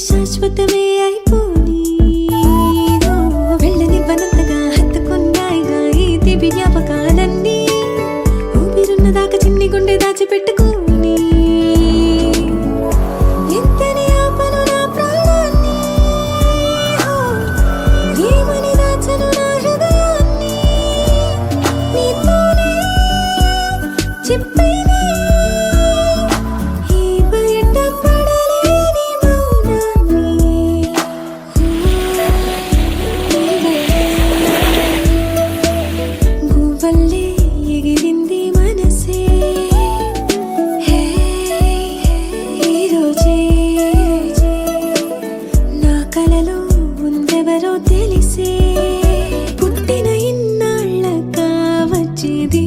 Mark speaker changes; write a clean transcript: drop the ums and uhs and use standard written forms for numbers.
Speaker 1: శాశ్వతమే అయిపోని వెళ్ళనివ్వనంతగా హత్తుకున్నాయిగా ఈ దివి జ్ఞాపకాలన్నీ ఊపిరున్నదాకా చిన్ని గుండె దాచిపెట్టుకోని ఎంతని ఆపను నా ప్రాణాన్ని ఏమని దాచను నా హృదయాన్ని నీతోనే చెప్పేనే ఈ బయట పడలేని మౌనాన్ని గువ్వల్లే ఎగిరింది మనసే ఈరోజే నా కలలో ఉందెవరో తెలిసే పుట్టిన ఇన్నాళ్ళ కావచ్చేది